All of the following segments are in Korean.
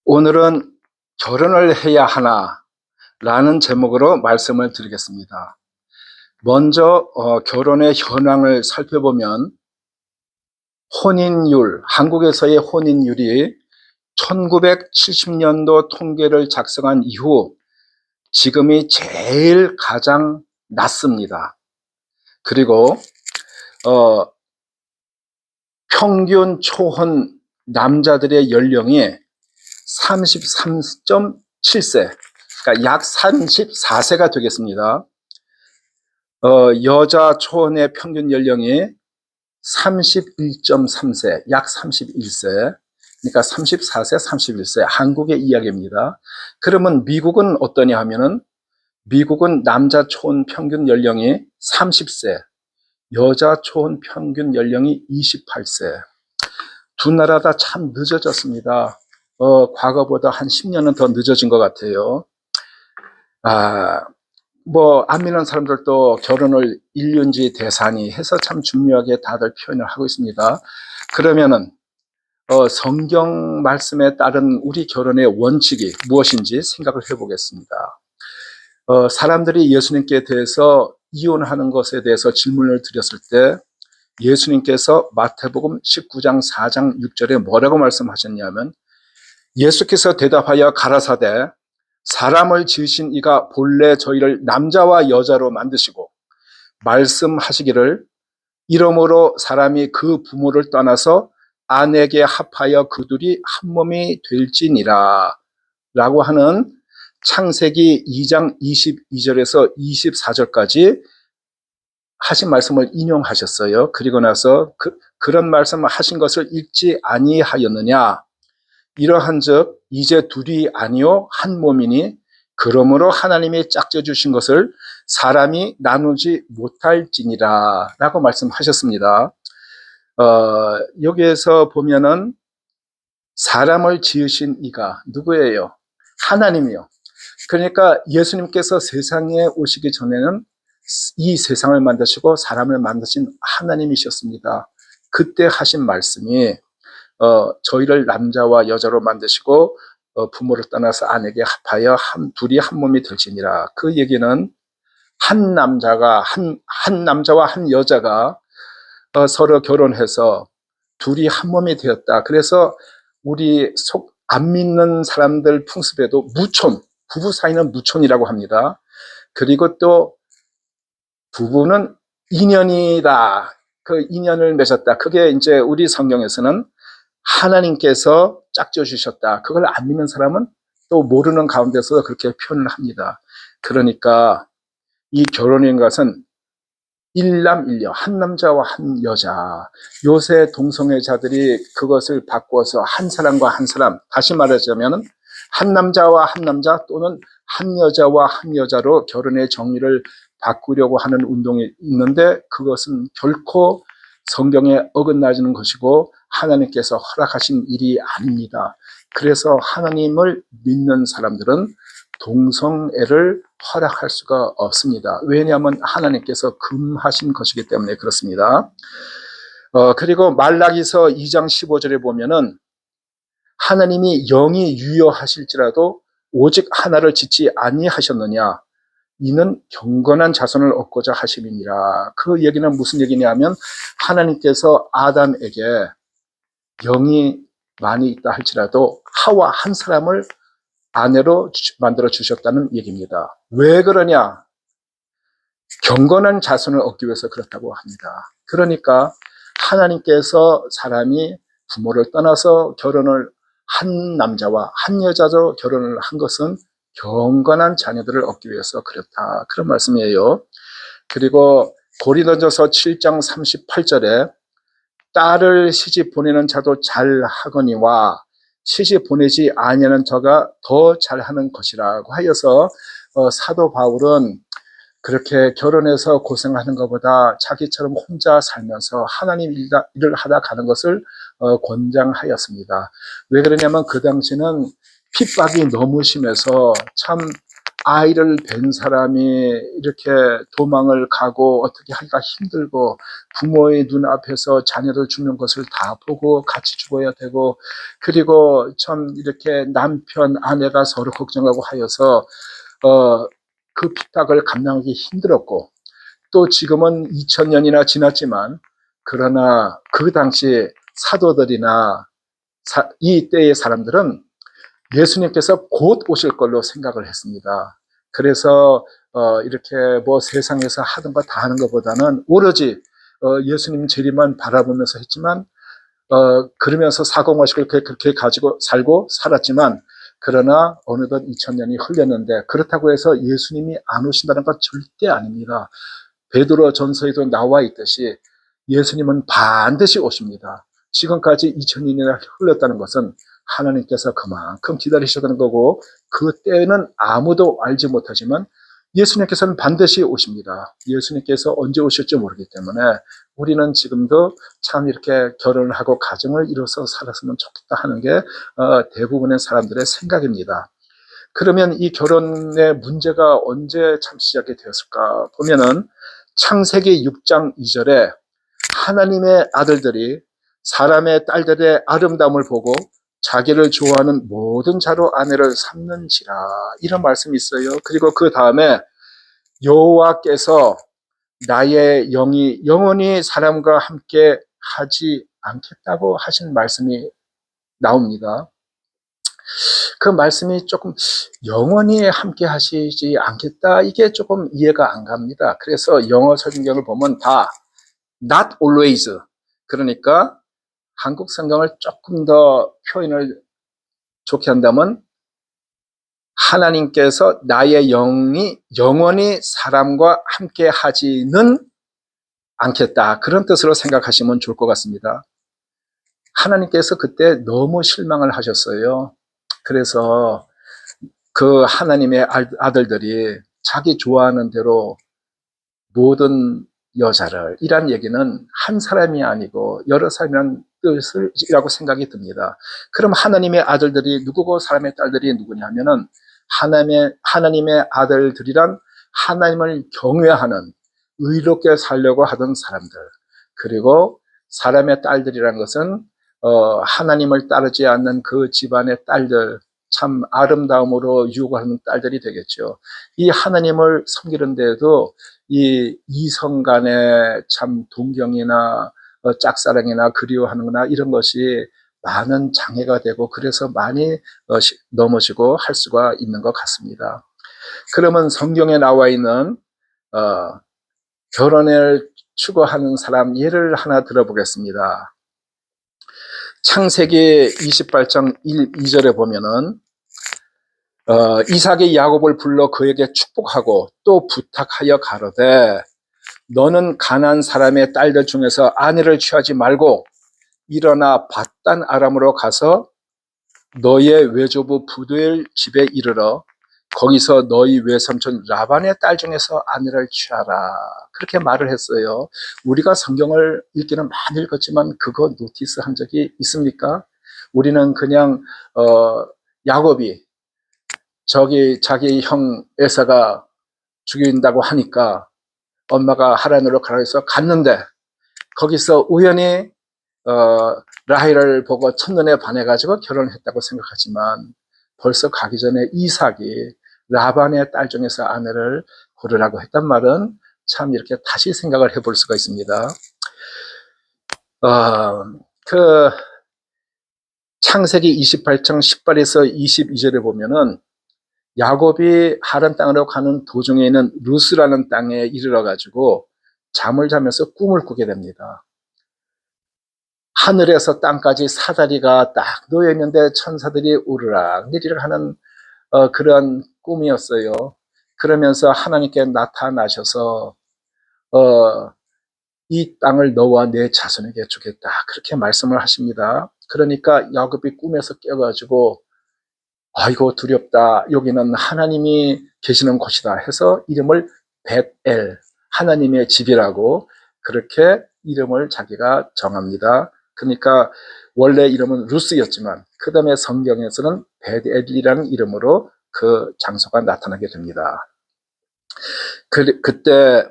오늘은 결혼을 해야 하나 라는 제목으로 말씀을 드리겠습니다. 먼저 결혼의 현황을 살펴보면 혼인율, 한국에서의 혼인율이 1970년도 통계를 작성한 이후 지금이 제일 가장 낮습니다. 그리고 평균 초혼 남자들의 연령이 33.7세, 그러니까 약 34세가 되겠습니다. 여자 초혼의 평균 연령이 31.3세, 약 31세, 그러니까 34세, 31세, 한국의 이야기입니다. 그러면 미국은 어떠냐 하면은, 미국은 남자 초혼 평균 연령이 30세, 여자 초혼 평균 연령이 28세. 두 나라 다 참 늦어졌습니다. 과거보다 한 10년은 더 늦어진 것 같아요. 안 믿는 사람들도 결혼을 일륜지 대산이 해서 참 중요하게 다들 표현을 하고 있습니다. 그러면은, 성경 말씀에 따른 우리 결혼의 원칙이 무엇인지 생각을 해보겠습니다. 사람들이 예수님께 대해서 이혼하는 것에 대해서 질문을 드렸을 때 예수님께서 마태복음 19장 4장 6절에 뭐라고 말씀하셨냐면, 예수께서 대답하여 가라사대 사람을 지으신 이가 본래 저희를 남자와 여자로 만드시고 말씀하시기를 이러므로 사람이 그 부모를 떠나서 아내에게 합하여 그둘이 한 몸이 될지니라 라고 하는 창세기 2장 22절에서 24절까지 하신 말씀을 인용하셨어요. 그리고 나서 그런 말씀을 하신 것을 읽지 아니하였느냐, 이러한즉 이제 둘이 아니요 한 몸이니 그러므로 하나님이 짝져 주신 것을 사람이 나누지 못할지니라 라고 말씀하셨습니다. 여기에서 보면은 사람을 지으신 이가 누구예요? 하나님이요. 그러니까 예수님께서 세상에 오시기 전에는 이 세상을 만드시고 사람을 만드신 하나님이셨습니다. 그때 하신 말씀이 저희를 남자와 여자로 만드시고 부모를 떠나서 아내에게 합하여 둘이 한 몸이 될지니라. 그 얘기는 한 남자와 한 여자가 서로 결혼해서 둘이 한 몸이 되었다. 그래서 우리 안 믿는 사람들 풍습에도 무촌, 부부 사이는 무촌이라고 합니다. 그리고 또 부부는 인연이다. 그 인연을 맺었다. 그게 이제 우리 성경에서는 하나님께서 짝져 주셨다. 그걸 안 믿는 사람은 또 모르는 가운데서 그렇게 표현을 합니다. 그러니까 이 결혼인 것은 일남일녀, 한 남자와 한 여자. 요새 동성애자들이 그것을 바꾸어서 한 사람과 한 사람, 다시 말하자면 한 남자와 한 남자 또는 한 여자와 한 여자로 결혼의 정의를 바꾸려고 하는 운동이 있는데, 그것은 결코 성경에 어긋나지는 것이고 하나님께서 허락하신 일이 아닙니다. 그래서 하나님을 믿는 사람들은 동성애를 허락할 수가 없습니다. 왜냐하면 하나님께서 금하신 것이기 때문에 그렇습니다. 그리고 말라기서 2장 15절에 보면은 하나님이 영이 유효하실지라도 오직 하나를 짓지 아니하셨느냐, 이는 경건한 자손을 얻고자 하심이니라. 그 얘기는 무슨 얘기냐면 하나님께서 아담에게 영이 많이 있다 할지라도 하와 한 사람을 아내로 만들어 주셨다는 얘기입니다. 왜 그러냐? 경건한 자손을 얻기 위해서 그렇다고 합니다. 그러니까 하나님께서 사람이 부모를 떠나서 결혼을 한 남자와 한 여자로 결혼을 한 것은 경건한 자녀들을 얻기 위해서 그렇다. 그런 말씀이에요. 그리고 고린도전서 7장 38절에 딸을 시집 보내는 자도 잘하거니와 시집 보내지 아니하는 자가 더 잘하는 것이라고 하여서 사도 바울은 그렇게 결혼해서 고생하는 것보다 자기처럼 혼자 살면서 하나님 일을 하다 가는 것을 권장하였습니다. 왜 그러냐면 그 당시는 핍박이 너무 심해서 참 아이를 뵌 사람이 이렇게 도망을 가고 어떻게 하기가 힘들고 부모의 눈앞에서 자녀를 죽는 것을 다 보고 같이 죽어야 되고, 그리고 참 이렇게 남편 아내가 서로 걱정하고 하여서 그 핍박을 감당하기 힘들었고, 또 지금은 2000년이나 지났지만 그러나 그 당시 사도들이나 이 때의 사람들은 예수님께서 곧 오실 걸로 생각을 했습니다. 그래서 이렇게 뭐 세상에서 하던 거 다 하는 것보다는 오로지 예수님 재림만 바라보면서 했지만, 그러면서 사고방식을 그렇게 가지고 살고 살았지만, 그러나 어느덧 2000년이 흘렸는데 그렇다고 해서 예수님이 안 오신다는 건 절대 아닙니다. 베드로 전서에도 나와 있듯이 예수님은 반드시 오십니다. 지금까지 2000년이나 흘렀다는 것은 하나님께서 그만큼 기다리셨다는 거고, 그 때는 아무도 알지 못하지만 예수님께서는 반드시 오십니다. 예수님께서 언제 오실지 모르기 때문에 우리는 지금도 참 이렇게 결혼을 하고 가정을 이뤄서 살았으면 좋겠다 하는 게 대부분의 사람들의 생각입니다. 그러면 이 결혼의 문제가 언제 참 시작이 되었을까 보면은 창세기 6장 2절에 하나님의 아들들이 사람의 딸들의 아름다움을 보고 자기를 좋아하는 모든 자로 아내를 삼는지라, 이런 말씀이 있어요. 그리고 그 다음에 여호와께서 나의 영이 영원히 사람과 함께 하지 않겠다고 하신 말씀이 나옵니다. 그 말씀이 조금 영원히 함께 하시지 않겠다, 이게 조금 이해가 안 갑니다. 그래서 영어 성경을 보면 다 not always, 그러니까 한국 성경을 조금 더 표현을 좋게 한다면 하나님께서 나의 영이 영원히 사람과 함께 하지는 않겠다, 그런 뜻으로 생각하시면 좋을 것 같습니다. 하나님께서 그때 너무 실망을 하셨어요. 그래서 그 하나님의 아들들이 자기 좋아하는 대로 모든 여자를, 이란 얘기는 한 사람이 아니고 여러 사람이라는 뜻이라고 생각이 듭니다. 그럼 하나님의 아들들이 누구고 사람의 딸들이 누구냐면은 하나님의 아들들이란 하나님을 경외하는, 의롭게 살려고 하던 사람들, 그리고 사람의 딸들이란 것은 하나님을 따르지 않는 그 집안의 딸들, 참 아름다움으로 유혹하는 딸들이 되겠죠. 이 하나님을 섬기는데도 이 이성 간의 참 동경이나 짝사랑이나 그리워하는거나 이런 것이 많은 장애가 되고, 그래서 많이 넘어지고 할 수가 있는 것 같습니다. 그러면 성경에 나와 있는 결혼을 추구하는 사람 예를 하나 들어보겠습니다. 창세기 28장 1, 2절에 보면은 이삭이 야곱을 불러 그에게 축복하고 또 부탁하여 가로되 너는 가나안 사람의 딸들 중에서 아내를 취하지 말고 일어나 밧단 아람으로 가서 너의 외조부 부두엘 집에 이르러 거기서 너희 외삼촌 라반의 딸 중에서 아내를 취하라, 그렇게 말을 했어요. 우리가 성경을 읽기는 많이 읽었지만 그거 노티스 한 적이 있습니까? 우리는 그냥 야곱이 자기 형 에사가 죽인다고 하니까 엄마가 하란으로 가라 해서 갔는데 거기서 우연히 라헬을 보고 첫눈에 반해가지고 결혼했다고 생각하지만, 벌써 가기 전에 이삭이 라반의 딸 중에서 아내를 고르라고 했단 말은 참 이렇게 다시 생각을 해볼 수가 있습니다. 그 창세기 28장 18에서 22절에 보면은 야곱이 하란 땅으로 가는 도중에 있는 루스라는 땅에 이르러 가지고 잠을 자면서 꿈을 꾸게 됩니다. 하늘에서 땅까지 사다리가 딱 놓여 있는데 천사들이 오르락 내리락 하는 그런 꿈이었어요. 그러면서 하나님께 나타나셔서 이 땅을 너와 내 자손에게 주겠다, 그렇게 말씀을 하십니다. 그러니까 야곱이 꿈에서 깨어가지고 아이고 두렵다, 여기는 하나님이 계시는 곳이다 해서 이름을 벳엘, 하나님의 집이라고 그렇게 이름을 자기가 정합니다. 그러니까 원래 이름은 루스였지만 그 다음에 성경에서는 벳엘이라는 이름으로 그 장소가 나타나게 됩니다. 그때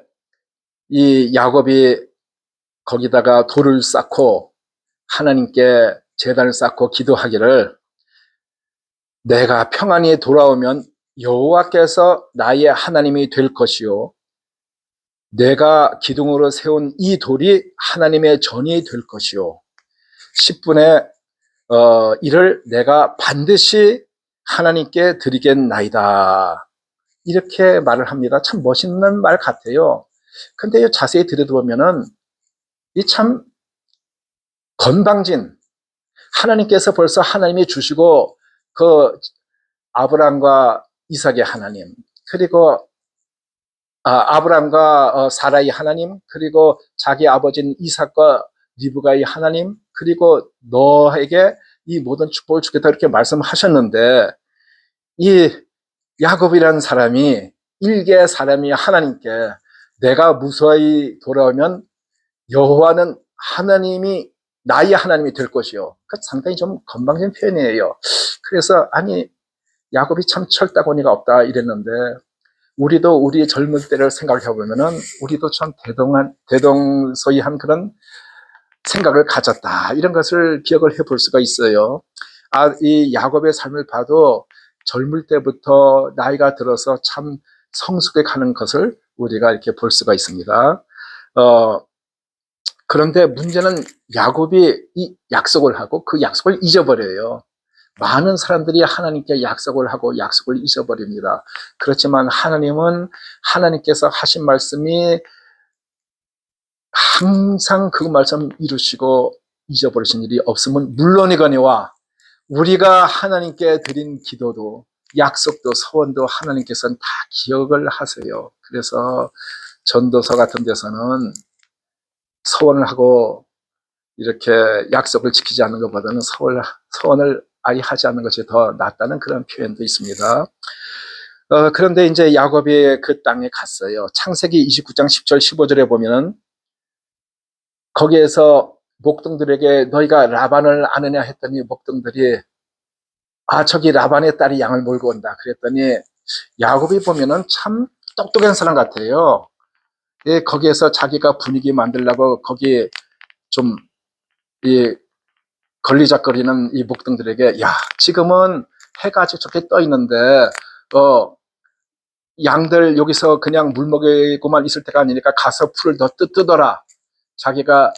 이 야곱이 거기다가 돌을 쌓고 하나님께 제단을 쌓고 기도하기를, 내가 평안히 돌아오면 여호와께서 나의 하나님이 될 것이요 내가 기둥으로 세운 이 돌이 하나님의 전이 될 것이요 10분의 1을 내가 반드시 하나님께 드리겠나이다. 이렇게 말을 합니다. 참 멋있는 말 같아요. 근데 자세히 들여다보면은 이 참 건방진, 하나님께서 벌써 하나님이 주시고 그 아브람과 이삭의 하나님, 그리고 아브람과 사라의 하나님, 그리고 자기 아버지인 이삭과 리브가의 하나님, 그리고 너에게 이 모든 축복을 주겠다 이렇게 말씀하셨는데, 이 야곱이라는 사람이, 일개의 사람이 하나님께 내가 무사히 돌아오면 여호와는 하나님이 나의 하나님이 될 것이요. 그 상당히 좀 건방진 표현이에요. 그래서 아니 야곱이 참 철다고니가 없다 이랬는데, 우리도 우리의 젊을 때를 생각해 보면은 우리도 참 대동소이한 그런 생각을 가졌다, 이런 것을 기억을 해볼 수가 있어요. 이 야곱의 삶을 봐도 젊을 때부터 나이가 들어서 참 성숙해 가는 것을 우리가 이렇게 볼 수가 있습니다. 그런데 문제는 야곱이 이 약속을 하고 그 약속을 잊어버려요. 많은 사람들이 하나님께 약속을 하고 약속을 잊어버립니다. 그렇지만 하나님은 하나님께서 하신 말씀이 항상 그 말씀 이루시고 잊어버리신 일이 없으면 물론이거니와, 우리가 하나님께 드린 기도도 약속도 소원도 하나님께서는 다 기억을 하세요. 그래서 전도서 같은 데서는 소원을 하고 이렇게 약속을 지키지 않는 것보다는 소원을 아예 하지 않는 것이 더 낫다는 그런 표현도 있습니다. 그런데 이제 야곱이 그 땅에 갔어요. 창세기 29장 10절 15절에 보면은 거기에서 목동들에게 너희가 라반을 아느냐 했더니 목동들이 저기 라반의 딸이 양을 몰고 온다 그랬더니, 야곱이 보면은 참 똑똑한 사람 같아요. 거기에서 자기가 분위기 만들려고 거기 좀 걸리적거리는 이 목동들에게, 야 지금은 해가 아주 좋게 떠 있는데 양들 여기서 그냥 물 먹이고만 있을 때가 아니니까 가서 풀을 더 뜯어라. 자기가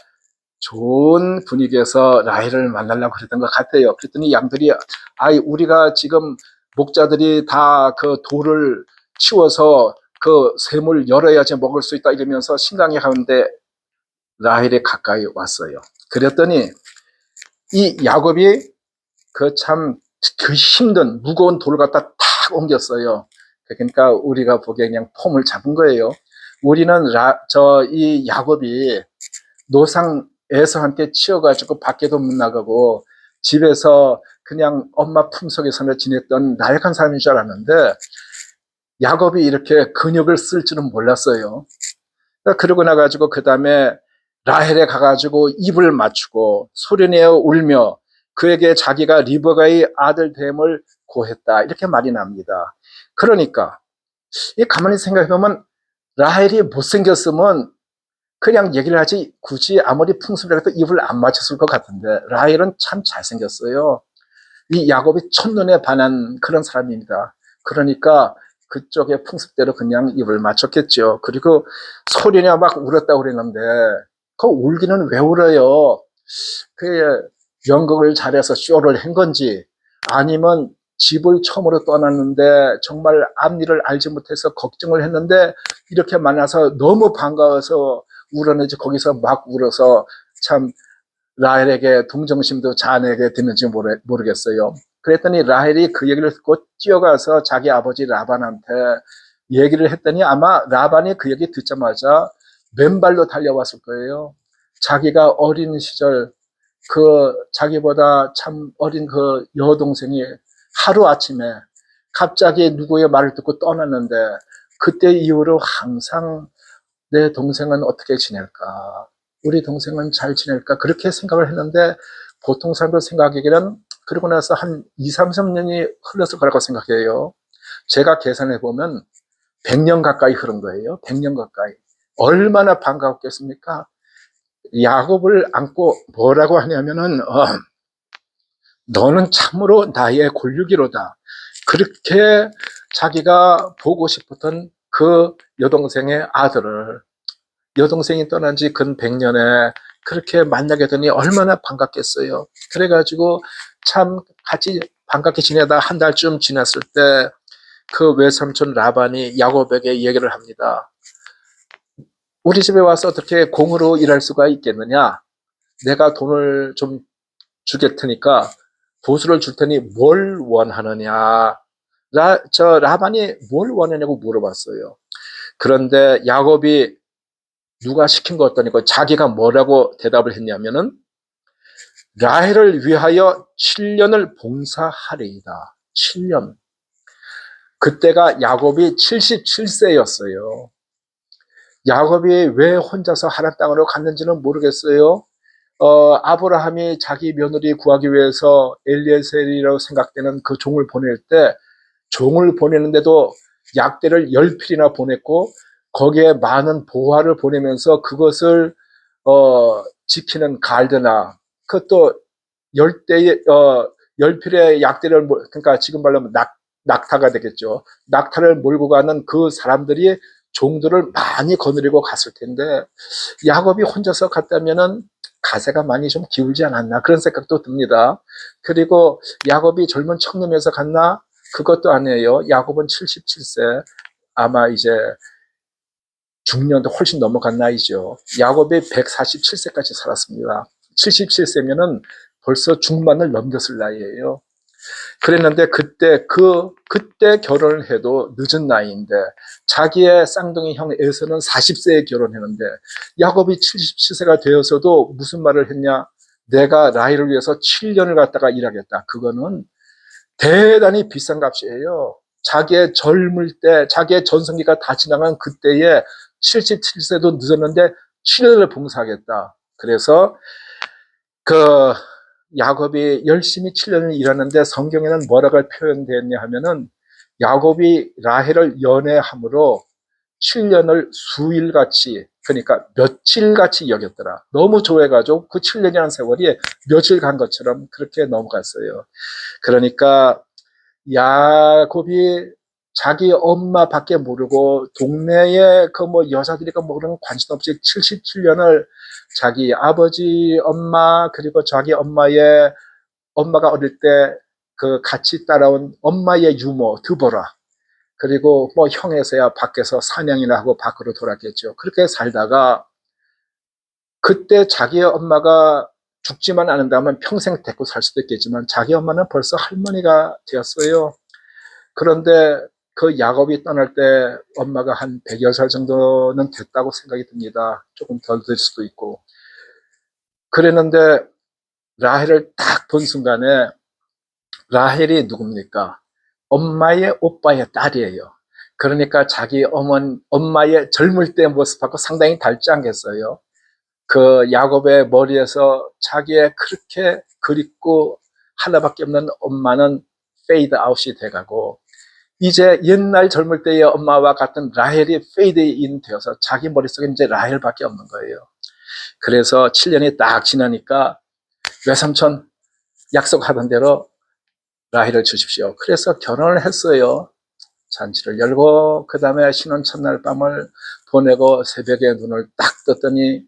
좋은 분위기에서 라헬을 만나려고 그랬던 것 같아요. 그랬더니 양들이 우리가 지금 목자들이 다 그 돌을 치워서 그 샘을 열어야지 먹을 수 있다 이러면서 신강해 가는데 라헬이 가까이 왔어요. 그랬더니 이 야곱이 그 힘든 무거운 돌을 갖다 탁 옮겼어요. 그러니까 우리가 보기에 그냥 폼을 잡은 거예요. 우리는 이 야곱이 노상 에서한테 치여가지고 밖에도 못 나가고 집에서 그냥 엄마 품속에서만 지냈던 나약한 사람인 줄 알았는데, 야곱이 이렇게 근육을 쓸 줄은 몰랐어요. 그러고 나가지고 그 다음에 라헬에 가가지고 입을 맞추고 소리내어 울며 그에게 자기가 리브가의 아들 됨을 고했다, 이렇게 말이 납니다. 그러니까 가만히 생각해보면 라헬이 못생겼으면 그냥 얘기를 하지 굳이 아무리 풍습이라도 입을 안 맞췄을 것 같은데, 라헬은 참 잘생겼어요. 이 야곱이 첫눈에 반한 그런 사람입니다. 그러니까 그쪽의 풍습대로 그냥 입을 맞췄겠죠. 그리고 소리냐 막 울었다고 그랬는데 그 울기는 왜 울어요? 그 연극을 잘해서 쇼를 한 건지, 아니면 집을 처음으로 떠났는데 정말 앞일을 알지 못해서 걱정을 했는데 이렇게 만나서 너무 반가워서 울었는지 거기서 막 울어서 참 라헬에게 동정심도 자아내게 됐는지 모르겠어요. 그랬더니 라헬이 그 얘기를 듣고 뛰어가서 자기 아버지 라반한테 얘기를 했더니 아마 라반이 그 얘기 듣자마자 맨발로 달려왔을 거예요. 자기가 어린 시절 그 자기보다 참 어린 그 여동생이 하루아침에 갑자기 누구의 말을 듣고 떠났는데, 그때 이후로 항상 내 동생은 어떻게 지낼까, 우리 동생은 잘 지낼까, 그렇게 생각을 했는데, 보통 사람들 생각하기에는 그러고 나서 한 2, 3, 3년이 흘렀을 거라고 생각해요. 제가 계산해 보면 100년 가까이 흐른 거예요. 100년 가까이. 얼마나 반가웠겠습니까? 야곱을 안고 뭐라고 하냐면은 너는 참으로 나의 골육이로다. 그렇게 자기가 보고 싶었던 그 여동생의 아들을, 여동생이 떠난 지 근 100년에 그렇게 만나게 되니 얼마나 반갑겠어요. 그래가지고 참 같이 반갑게 지내다 한 달쯤 지났을 때 그 외삼촌 라반이 야곱에게 얘기를 합니다. 우리 집에 와서 어떻게 공으로 일할 수가 있겠느냐? 내가 돈을 좀 주겠 테니까 보수를 줄 테니 뭘 원하느냐? 라반이 뭘 원하냐고 물어봤어요. 그런데 야곱이 누가 시킨 것 같다니까 자기가 뭐라고 대답을 했냐면은 라헬을 위하여 7년을 봉사하리이다. 7년. 그때가 야곱이 77세였어요. 야곱이 왜 혼자서 하란 땅으로 갔는지는 모르겠어요. 아브라함이 자기 며느리 구하기 위해서 엘리에셀이라고 생각되는 그 종을 보낼 때 종을 보내는데도 약대를 10필이나 보냈고 거기에 많은 보화를 보내면서 그것을 지키는 갈드나 그것도 10필의 약대를 그러니까 지금 말하면 낙타가 되겠죠. 낙타를 몰고 가는 그 사람들이 종들을 많이 거느리고 갔을 텐데 야곱이 혼자서 갔다면은 가세가 많이 좀 기울지 않았나 그런 생각도 듭니다. 그리고 야곱이 젊은 청년에서 갔나? 그것도 아니에요. 야곱은 77세 아마 이제 중년도 훨씬 넘어간 나이죠. 야곱이 147세까지 살았습니다. 77세면은 벌써 중반을 넘겼을 나이예요. 그랬는데 그때 결혼을 해도 늦은 나이인데 자기의 쌍둥이 형 에서는 40세에 결혼했는데 야곱이 77세가 되어서도 무슨 말을 했냐? 내가 라헬을 위해서 7년을 갖다가 일하겠다. 그거는 대단히 비싼 값이에요. 자기의 젊을 때, 자기의 전성기가 다 지나간 그때에 77세도 늦었는데 7년을 봉사하겠다. 그래서 그 야곱이 열심히 7년을 일하는데 성경에는 뭐라고 표현되었냐 하면은 야곱이 라헬을 연애함으로 7년을 수일같이 그러니까 며칠같이 여겼더라. 너무 좋아해가지고 그 7년이라는 세월이 며칠 간 것처럼 그렇게 넘어갔어요. 그러니까 야곱이 자기 엄마밖에 모르고 동네에 그 뭐 여자들이가 뭐 그런 관심 없이 77년을 자기 아버지 엄마 그리고 자기 엄마가 어릴 때 그 같이 따라온 엄마의 유모 드보라 그리고 뭐 형에서야 밖에서 사냥이나 하고 밖으로 돌았겠죠. 그렇게 살다가 그때 자기 엄마가 죽지만 않는다면 평생 데리고 살 수도 있겠지만 자기 엄마는 벌써 할머니가 되었어요. 그런데 그 야곱이 떠날 때 엄마가 한 100여 살 정도는 됐다고 생각이 듭니다. 조금 덜 될 수도 있고. 그랬는데 라헬을 딱 본 순간에 라헬이 누굽니까? 엄마의 오빠의 딸이에요. 그러니까 자기 엄마의 젊을 때 모습하고 상당히 닮지 않겠어요? 그 야곱의 머리에서 자기의 그렇게 그립고 하나밖에 없는 엄마는 페이드 아웃이 돼가고 이제 옛날 젊을 때의 엄마와 같은 라헬이 페이드 인 되어서 자기 머릿속에 이제 라헬밖에 없는 거예요. 그래서 7년이 딱 지나니까 외삼촌 약속하던 대로 라헬을 주십시오. 그래서 결혼을 했어요. 잔치를 열고 그 다음에 신혼 첫날 밤을 보내고 새벽에 눈을 딱 떴더니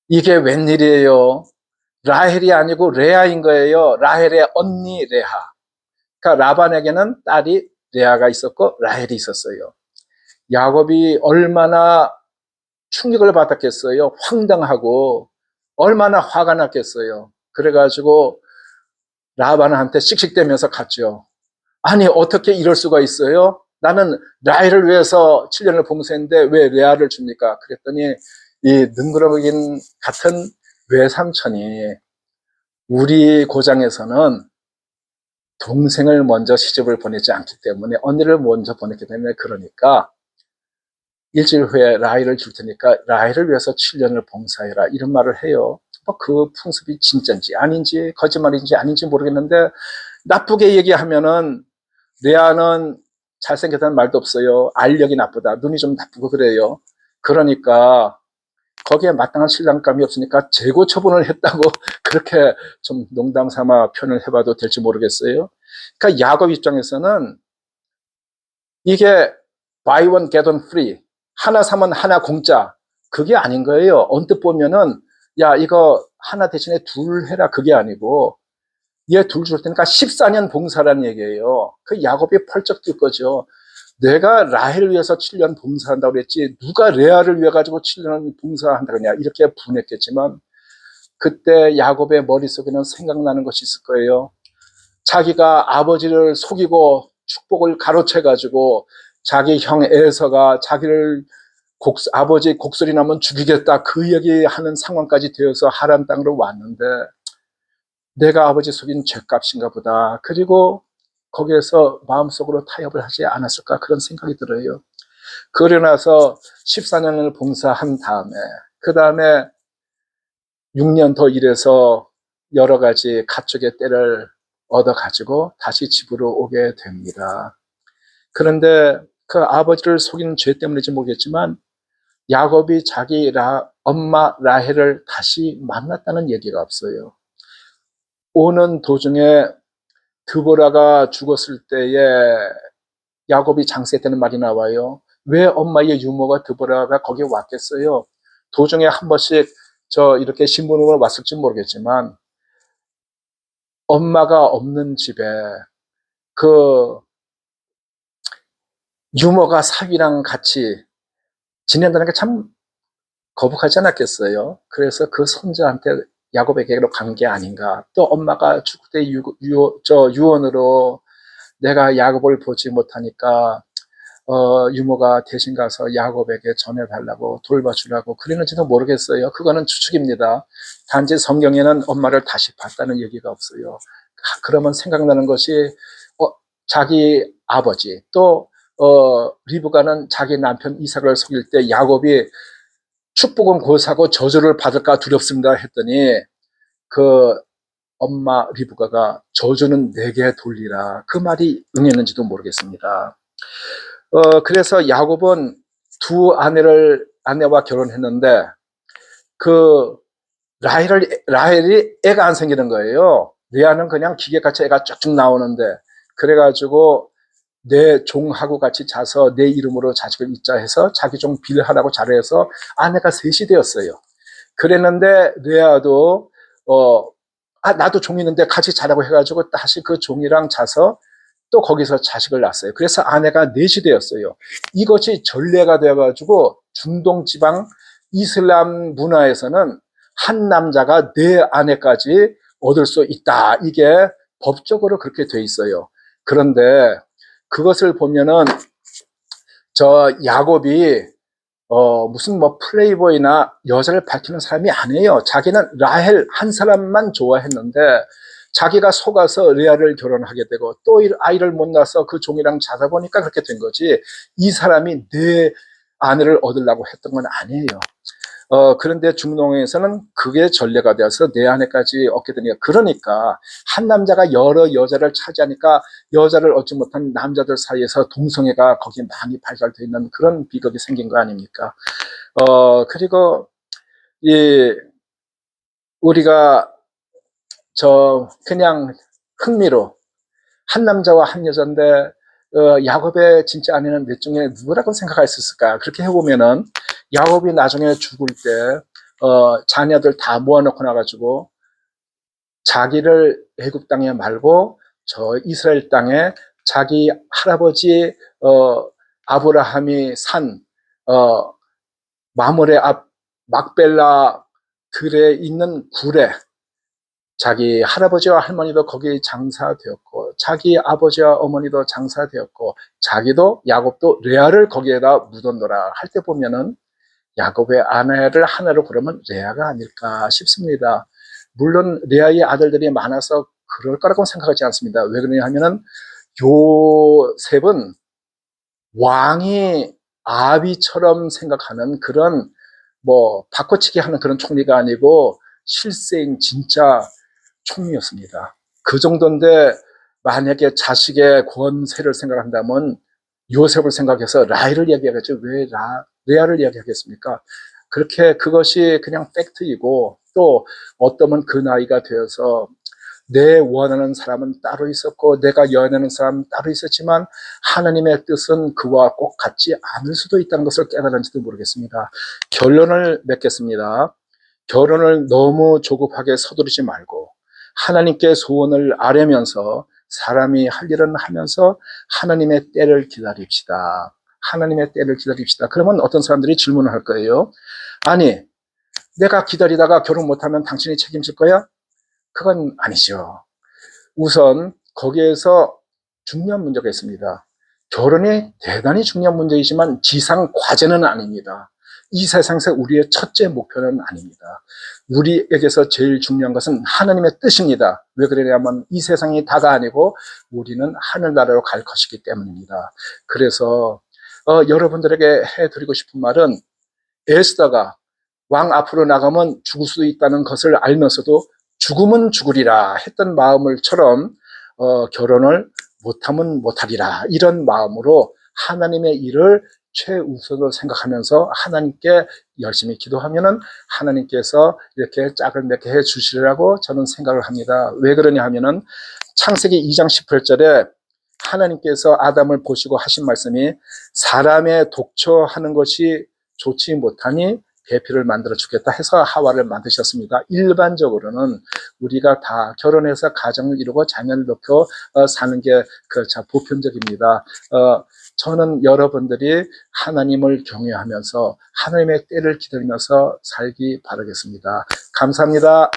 이게 웬일이에요? 라헬이 아니고 레아인 거예요. 라헬의 언니 레아. 그러니까 라반에게는 딸이 레아가 있었고 라헬이 있었어요. 야곱이 얼마나 충격을 받았겠어요. 황당하고 얼마나 화가 났겠어요. 그래가지고 라반한테 씩씩대면서 갔죠. 아니 어떻게 이럴 수가 있어요? 나는 라헬을 위해서 7년을 봉사했는데 왜 레아를 줍니까? 그랬더니 이 능그러긴 같은 외삼촌이 우리 고장에서는 동생을 먼저 시집을 보내지 않기 때문에 언니를 먼저 보냈기 때문에 그러니까 일주일 후에 라헬을 줄 테니까 라헬을 위해서 7년을 봉사해라 이런 말을 해요. 그 풍습이 진짜인지 아닌지 거짓말인지 아닌지 모르겠는데 나쁘게 얘기하면은 레아는 잘생겼다는 말도 없어요. 알력이 나쁘다. 눈이 좀 나쁘고 그래요. 그러니까 거기에 마땅한 신랑감이 없으니까 재고 처분을 했다고 그렇게 좀 농담 삼아 표현을 해봐도 될지 모르겠어요. 그러니까 야곱 입장에서는 이게 buy one get one free, 하나 사면 하나 공짜, 그게 아닌 거예요. 언뜻 보면은 야 이거 하나 대신에 둘 해라, 그게 아니고 얘 둘 줄 테니까 14년 봉사라는 얘기예요. 그 야곱이 펄쩍 뛸 거죠. 내가 라헬을 위해서 7년 봉사한다고 그랬지 누가 레아를 위해 가지고 7년 봉사한다 그러냐, 이렇게 분했겠지만 그때 야곱의 머릿속에는 생각나는 것이 있을 거예요. 자기가 아버지를 속이고 축복을 가로채 가지고 자기 형 에서가 자기를 아버지 곡소리 나면 죽이겠다 그 얘기하는 상황까지 되어서 하란 땅으로 왔는데 내가 아버지 속인 죗값인가 보다. 그리고 거기에서 마음속으로 타협을 하지 않았을까, 그런 생각이 들어요. 그러고 나서 14년을 봉사한 다음에 그 다음에 6년 더 일해서 여러 가지 가축의 떼를 얻어가지고 다시 집으로 오게 됩니다. 그런데 그 아버지를 속이는 죄 때문인지 모르겠지만 야곱이 자기 엄마 라헬을 다시 만났다는 얘기가 없어요. 오는 도중에 드보라가 죽었을 때에 야곱이 장세했다는 말이 나와요. 왜 엄마의 유모가 드보라가 거기에 왔겠어요? 도중에 한 번씩 이렇게 신부름으로 왔을지 모르겠지만 엄마가 없는 집에 그 유모가 사위랑 같이 지낸다는 게 참 거북하지 않았겠어요? 그래서 그 손자한테 야곱에게로 간 게 아닌가. 또 엄마가 죽을 때 유언으로 내가 야곱을 보지 못하니까 유모가 대신 가서 야곱에게 전해달라고 돌봐주라고 그랬는지도 모르겠어요. 그거는 추측입니다. 단지 성경에는 엄마를 다시 봤다는 얘기가 없어요. 그러면 생각나는 것이 자기 아버지 또 리브가는 자기 남편 이삭을 속일 때 야곱이 축복은 고사고 저주를 받을까 두렵습니다 했더니 그 엄마 리브가가 저주는 내게 돌리라, 그 말이 응했는지도 모르겠습니다. 그래서 야곱은 두 아내와 결혼했는데 그 라헬이 애가 안 생기는 거예요. 레아는 그냥 기계같이 애가 쭉쭉 나오는데, 그래가지고 내 종하고 같이 자서 내 이름으로 자식을 잇자 해서 자기 종 빌하라고 잘해서 아내가 셋이 되었어요. 그랬는데 레아도 나도 종이 있는데 같이 자라고 해가지고 다시 그 종이랑 자서 또 거기서 자식을 낳았어요. 그래서 아내가 넷이 되었어요. 이것이 전례가 되어가지고 중동 지방 이슬람 문화에서는 한 남자가 네 아내까지 얻을 수 있다, 이게 법적으로 그렇게 돼 있어요. 그런데 그것을 보면은 야곱이 무슨 플레이보이나 여자를 밝히는 사람이 아니에요. 자기는 라헬 한 사람만 좋아했는데 자기가 속아서 레아를 결혼하게 되고 또 아이를 못 낳아서 그 종이랑 자다 보니까 그렇게 된 거지, 이 사람이 내 아내를 얻으려고 했던 건 아니에요. 그런데 중동에서는 그게 전례가 되어서 내 아내까지 얻게 되니까, 그러니까 한 남자가 여러 여자를 차지하니까 여자를 얻지 못한 남자들 사이에서 동성애가 거기에 많이 발달되어 있는 그런 비극이 생긴 거 아닙니까? 그리고 우리가 그냥 흥미로 한 남자와 한 여자인데 야곱의 진짜 아내는 넷 중에 누구라고 생각할 수 있을까? 그렇게 해보면은 야곱이 나중에 죽을 때 자녀들 다 모아놓고 나가지고 자기를 애굽 땅에 말고 이스라엘 땅에 자기 할아버지 아브라함이 산 마므레 앞 막벨라 들에 있는 굴에 자기 할아버지와 할머니도 거기 장사되었고 자기 아버지와 어머니도 장사되었고 자기도 야곱도 레아를 거기에다 묻어놓으라 할 때 보면은 야곱의 아내를 하나로 고르면 레아가 아닐까 싶습니다. 물론 레아의 아들들이 많아서 그럴 거라고 생각하지 않습니다. 왜 그러냐 하면은 요셉은 왕이 아비처럼 생각하는 그런 바꿔치기 하는 그런 총리가 아니고 실생 진짜 총리였습니다. 그 정도인데 만약에 자식의 권세를 생각한다면 요셉을 생각해서 라헬을 이야기하겠죠. 왜 레아를 이야기하겠습니까? 그렇게 그것이 그냥 팩트이고, 또 어떠면 그 나이가 되어서 내 원하는 사람은 따로 있었고 내가 연하는 사람은 따로 있었지만 하나님의 뜻은 그와 꼭 같지 않을 수도 있다는 것을 깨달은지도 모르겠습니다. 결론을 맺겠습니다. 결혼을 너무 조급하게 서두르지 말고 하나님께 소원을 아뢰면서 사람이 할 일은 하면서 하나님의 때를 기다립시다. 하나님의 때를 기다립시다. 그러면 어떤 사람들이 질문을 할 거예요. 아니, 내가 기다리다가 결혼 못하면 당신이 책임질 거야? 그건 아니죠. 우선 거기에서 중요한 문제가 있습니다. 결혼이 대단히 중요한 문제이지만 지상 과제는 아닙니다. 이 세상에서 우리의 첫째 목표는 아닙니다. 우리에게서 제일 중요한 것은 하나님의 뜻입니다. 왜 그러냐면 이 세상이 다가 아니고 우리는 하늘나라로 갈 것이기 때문입니다. 그래서 여러분들에게 해드리고 싶은 말은, 에스더가 왕 앞으로 나가면 죽을 수도 있다는 것을 알면서도 죽으면 죽으리라 했던 마음을처럼 결혼을 못하면 못하리라, 이런 마음으로 하나님의 일을 최우선으로 생각하면서 하나님께 열심히 기도하면은 하나님께서 이렇게 짝을 맺게 해 주시리라고 저는 생각을 합니다. 왜 그러냐 하면은 창세기 2장 18절에 하나님께서 아담을 보시고 하신 말씀이, 사람의 독처하는 것이 좋지 못하니 배필을 만들어 주겠다 해서 하와를 만드셨습니다. 일반적으로는 우리가 다 결혼해서 가정을 이루고 자녀를 놓고 사는 게 보편적입니다. 저는 여러분들이 하나님을 경외하면서 하나님의 때를 기다리면서 살기 바라겠습니다. 감사합니다.